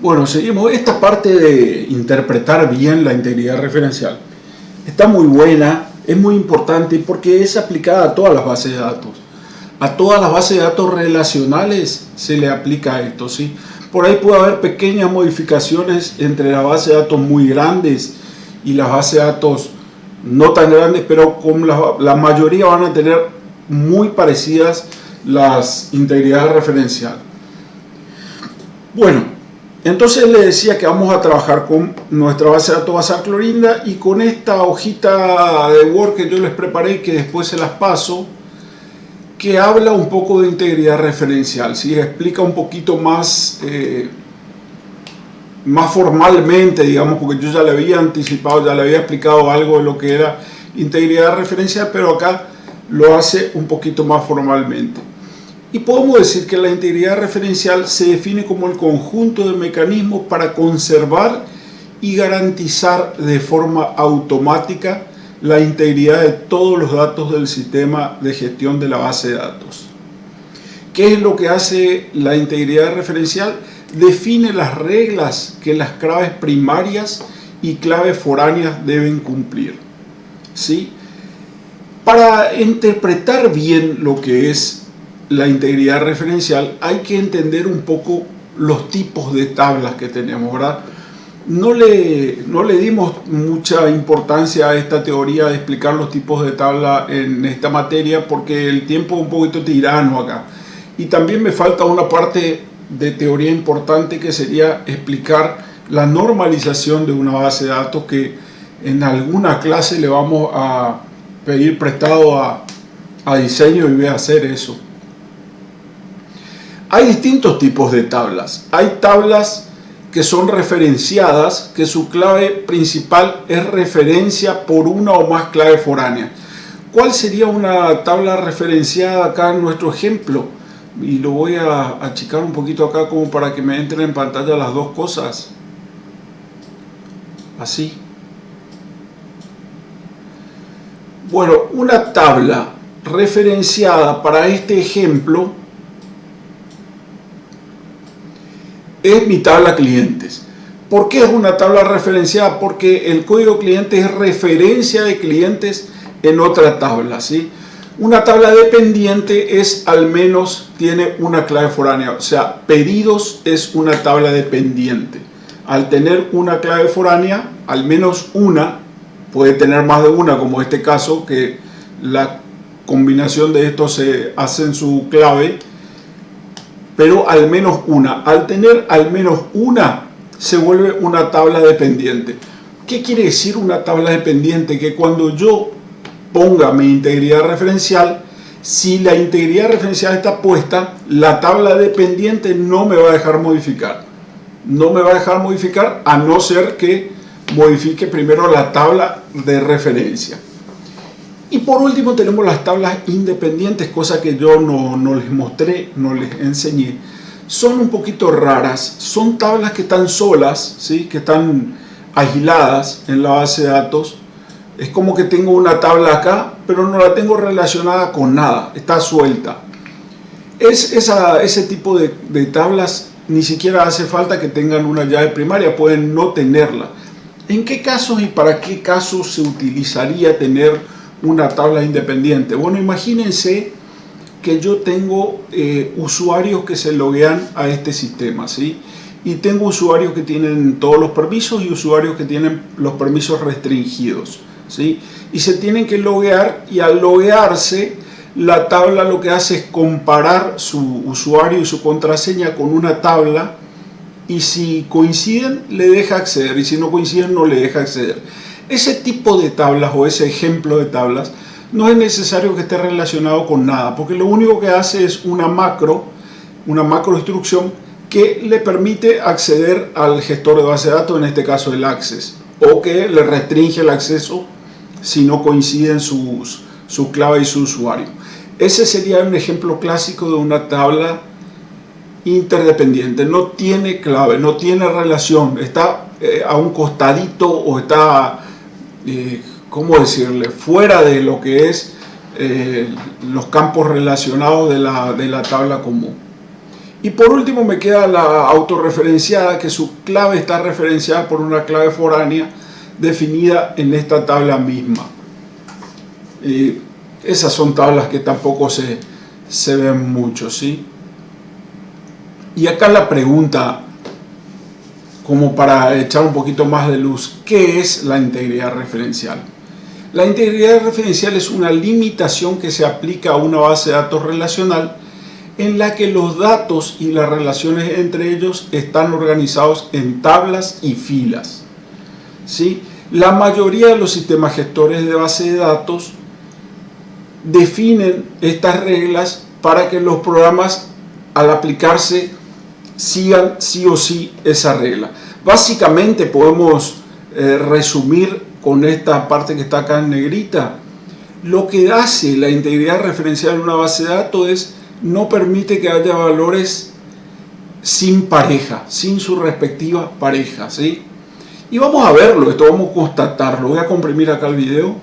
Bueno, seguimos. Esta parte de interpretar bien la integridad referencial está muy buena, es muy importante porque es aplicada a todas las bases de datos. A todas las bases de datos relacionales se le aplica esto, ¿sí? Por ahí puede haber pequeñas modificaciones entre las bases de datos muy grandes y las bases de datos no tan grandes, pero con la mayoría van a tener muy parecidas las integridades referenciales. Bueno, entonces le decía que vamos a trabajar con nuestra base de datos basada en Clorinda y con esta hojita de Word que yo les preparé y que después se las paso, que habla un poco de integridad referencial, ¿sí? Explica un poquito más, más formalmente, digamos, porque yo ya le había anticipado, ya le había explicado algo de lo que era integridad referencial, pero acá lo hace un poquito más formalmente. Y podemos decir que la integridad referencial se define como el conjunto de mecanismos para conservar y garantizar de forma automática la integridad de todos los datos del sistema de gestión de la base de datos. ¿Qué es lo que hace la integridad referencial? Define las reglas que las claves primarias y claves foráneas deben cumplir, ¿sí? Para interpretar bien lo que es la integridad referencial hay que entender un poco los tipos de tablas que tenemos, ¿verdad? No le dimos mucha importancia a esta teoría de explicar los tipos de tabla en esta materia porque el tiempo es un poquito tirano acá. Y también me falta una parte de teoría importante que sería explicar la normalización de una base de datos, que en alguna clase le vamos a pedir prestado a diseño y voy a hacer eso. Hay distintos tipos de tablas. Hay tablas que son referenciadas, que su clave principal es referencia por una o más claves foráneas. ¿Cuál sería una tabla referenciada acá en nuestro ejemplo? Y lo voy a achicar un poquito acá como para que me entren en pantalla las dos cosas. Así. Bueno, una tabla referenciada para este ejemplo es mi tabla clientes. ¿Por qué es una tabla referenciada? Porque el código cliente es referencia de clientes en otra tabla, ¿sí? Una tabla dependiente es al menos tiene una clave foránea, o sea, pedidos es una tabla dependiente. Al tener una clave foránea, al menos una, puede tener más de una, como este caso, que la combinación de estos se hace en su clave, pero al menos una. Al tener al menos una, se vuelve una tabla dependiente. ¿Qué quiere decir una tabla dependiente? Que cuando yo ponga mi integridad referencial, si la integridad referencial está puesta, la tabla dependiente no me va a dejar modificar. No me va a dejar modificar a no ser que modifique primero la tabla de referencia. Y por último tenemos las tablas independientes, cosa que yo no les mostré, no les enseñé. Son un poquito raras, son tablas que están solas, ¿sí? Que están aisladas en la base de datos. Es como que tengo una tabla acá, pero no la tengo relacionada con nada, está suelta. Ese tipo de tablas ni siquiera hace falta que tengan una llave primaria, pueden no tenerla. ¿En qué casos y para qué casos se utilizaría tener una tabla independiente? Bueno, imagínense que yo tengo usuarios que se loguean a este sistema, ¿sí? Y tengo usuarios que tienen todos los permisos y usuarios que tienen los permisos restringidos, ¿sí? Y se tienen que loguear, y al loguearse la tabla lo que hace es comparar su usuario y su contraseña con una tabla, y si coinciden le deja acceder y si no coinciden no le deja acceder. Ese tipo de tablas o ese ejemplo de tablas no es necesario que esté relacionado con nada, porque lo único que hace es una macro instrucción que le permite acceder al gestor de base de datos, en este caso el access, o que le restringe el acceso si no coinciden su clave y su usuario. Ese sería un ejemplo clásico de una tabla interdependiente. No tiene clave, no tiene relación, está a un costadito o está, ¿cómo decirle?, fuera de lo que es los campos relacionados de la tabla común. Y por último me queda la autorreferenciada, que su clave está referenciada por una clave foránea definida en esta tabla misma. Esas son tablas que tampoco se ven mucho, ¿sí? Y acá la pregunta, como para echar un poquito más de luz, ¿qué es la integridad referencial? La integridad referencial es una limitación que se aplica a una base de datos relacional en la que los datos y las relaciones entre ellos están organizados en tablas y filas, ¿sí? La mayoría de los sistemas gestores de base de datos definen estas reglas para que los programas, al aplicarse, sigan sí o sí esa regla. Básicamente podemos resumir con esta parte que está acá en negrita. Lo que hace la integridad referencial en una base de datos es no permite que haya valores sin pareja, sin su respectiva pareja, ¿sí? Y vamos a verlo, esto vamos a constatarlo. Voy a comprimir acá el video.